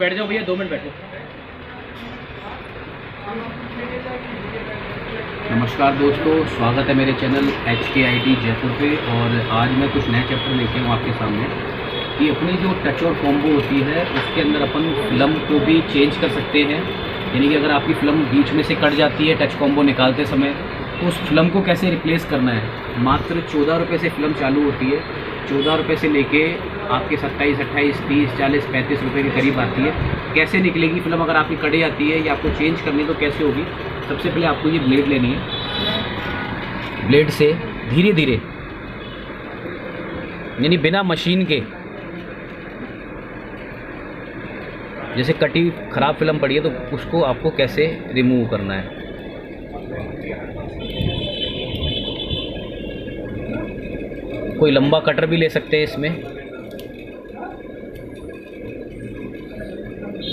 बैठ जाओ भैया, 2 मिनट बैठो। नमस्कार दोस्तों, स्वागत है मेरे चैनल HKIT जयपुर पे। और आज मैं कुछ नए चैप्टर लेके हूँ आपके सामने कि अपनी जो टच और कॉम्बो होती है उसके अंदर अपन फिल्म को भी चेंज कर सकते हैं। यानी कि अगर आपकी फ़िल्म बीच में से कट जाती है टच कॉम्बो निकालते समय, तो उस फिल्म को कैसे रिप्लेस करना है। मात्र 14 रुपये से फ़िल्म चालू होती है। 14 रुपये से लेके आपके 27, 28, 30, 40, 35 रुपये के करीब आती है। कैसे निकलेगी फिल्म अगर आपकी कट जाती है या आपको चेंज करनी है तो कैसे होगी। सबसे पहले आपको ये ब्लेड लेनी है। ब्लेड से धीरे धीरे, यानी बिना मशीन के, जैसे कटी ख़राब फिल्म पड़ी है तो उसको आपको कैसे रिमूव करना है। कोई लंबा कटर भी ले सकते हैं इसमें।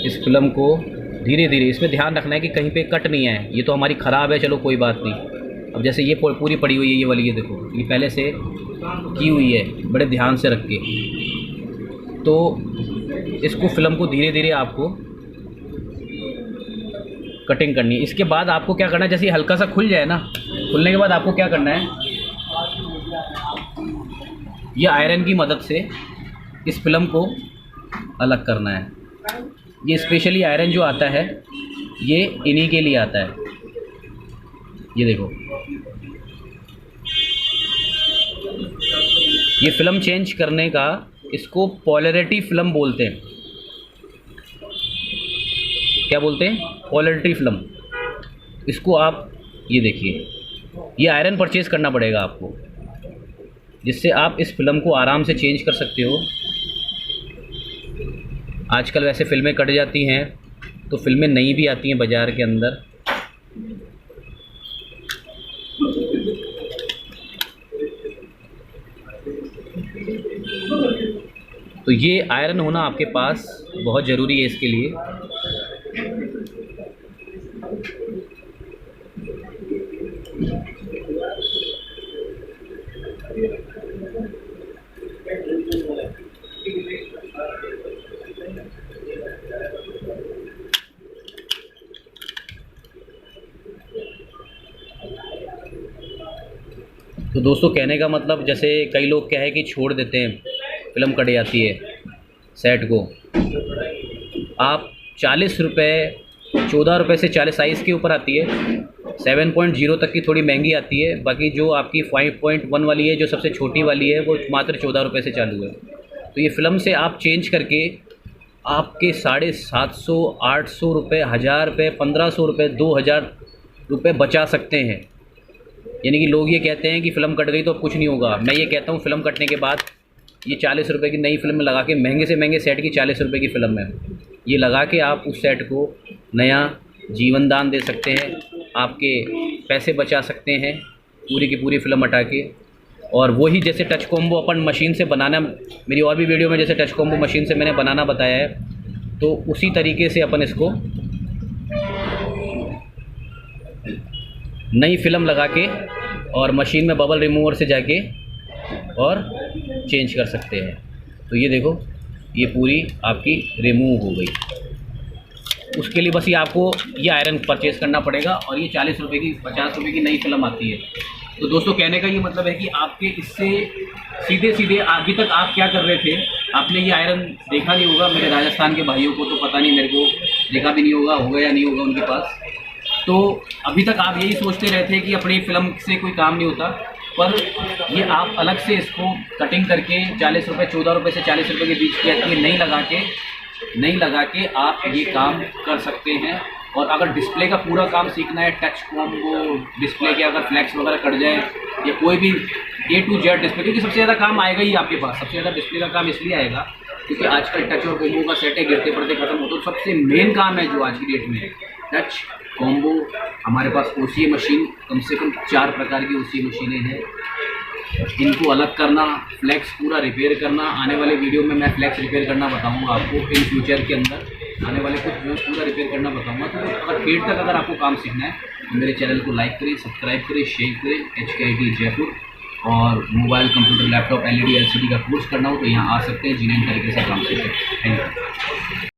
इस फिल्म को धीरे धीरे, इसमें ध्यान रखना है कि कहीं पे कट नहीं है। ये तो हमारी ख़राब है, चलो कोई बात नहीं। अब जैसे ये पूरी पड़ी हुई है, ये वाली, ये देखो, ये पहले से की हुई है, बड़े ध्यान से रख के। तो इसको फिल्म को धीरे धीरे आपको कटिंग करनी है। इसके बाद आपको क्या करना है, जैसे हल्का सा खुल जाए ना, खुलने के बाद आपको क्या करना है, ये आयरन की मदद से इस फिल्म को अलग करना है। ये स्पेशली आयरन जो आता है ये इन्हीं के लिए आता है। ये देखो, ये फिल्म चेंज करने का, इसको पोलैरिटी फिल्म बोलते हैं। क्या बोलते हैं? Polarity film. इसको आप, ये देखिए, ये आयरन परचेज़ करना पड़ेगा आपको, जिससे आप इस फिल्म को आराम से चेंज कर सकते हो। आजकल वैसे फ़िल्में कट जाती हैं तो फिल्में नई भी आती हैं बाज़ार के अंदर। तो ये आयरन होना आपके पास बहुत ज़रूरी है इसके लिए। तो दोस्तों, कहने का मतलब, जैसे कई लोग क्या है कि छोड़ देते हैं, फिल्म कट जाती है सेट को। आप 40 रुपये, 14 रुपये से 40 साइज़ के ऊपर आती है। 7.0 तक की थोड़ी महंगी आती है। बाकी जो आपकी 5.1 वाली है, जो सबसे छोटी वाली है, वो मात्र 14 रुपये से चालू है। तो ये फ़िल्म से आप चेंज करके आपके 750, 800 रुपये, 1000 रुपये, 1500 रुपये, 2000 रुपये बचा सकते हैं। यानी कि लोग ये कहते हैं कि फ़िल्म कट गई तो अब कुछ नहीं होगा। मैं ये कहता हूँ, फ़िल्म कटने के बाद ये 40 रुपये की नई फ़िल्म लगा के, महंगे से महंगे सेट की 40 रुपये की फ़िल्म है, ये लगा के आप उस सेट को नया जीवन दान दे सकते हैं। आपके पैसे बचा सकते हैं पूरी की पूरी फ़िल्म हटा के। और वही जैसे टच कॉम्बो अपन मशीन से बनाना, मेरी और भी वीडियो में जैसे टच कॉम्बो मशीन से मैंने बनाना बताया है, तो उसी तरीके से अपन इसको नई फ़िल्म लगा के और मशीन में बबल रिमूवर से जाके और चेंज कर सकते हैं। तो ये देखो, ये पूरी आपकी रिमूव हो गई। उसके लिए बस ये आपको ये आयरन परचेज़ करना पड़ेगा और ये 40 रुपये की, 50 रुपये की नई फ़िल्म आती है। तो दोस्तों, कहने का ये मतलब है कि आपके इससे सीधे सीधे अभी तक आप क्या कर रहे थे, आपने ये आयरन देखा नहीं होगा। मेरे राजस्थान के भाइयों को तो पता नहीं, मेरे को देखा भी नहीं होगा या नहीं होगा उनके पास। तो अभी तक आप यही सोचते रहते कि अपनी फ़िल्म से कोई काम नहीं होता, पर ये आप अलग से इसको कटिंग करके 40 रुपये, 14 रुपये से 40 रुपये के बीच की आती है, नहीं लगा के आप ये काम कर सकते हैं। और अगर डिस्प्ले का पूरा काम सीखना है, टच कॉम्बो डिस्प्ले के अगर फ्लैक्स वगैरह कट जाए या कोई भी A to Z डिस्प्ले, क्योंकि सबसे ज़्यादा काम आएगा ही आपके पास। सबसे ज़्यादा डिस्प्ले का काम इसलिए आएगा क्योंकि आजकल टच और कॉम्बो का सेट है, गिरते पड़ते खत्म होते। तो सबसे मेन काम है जो आज की डेट में है टच कॉम्बो। हमारे पास OCA मशीन, कम से कम 4 प्रकार की OCA मशीनें हैं। इनको अलग करना, फ्लैक्स पूरा रिपेयर करना। आने वाले वीडियो में मैं फ्लैक्स रिपेयर करना बताऊंगा आपको। इन फ्यूचर के अंदर आने वाले कुछ वीडियो पूरा रिपेयर करना बताऊंगा। तो अगर पेट तक अगर आपको काम सीखना है तो मेरे चैनल को लाइक करें, सब्सक्राइब करें, शेयर करें। HKIT जयपुर। और mobile, computer, laptop, LED, LCD का कोर्स करना हो तो यहाँ आ सकते हैं, जिन्हें तरीके से काम सीखें। Thank you.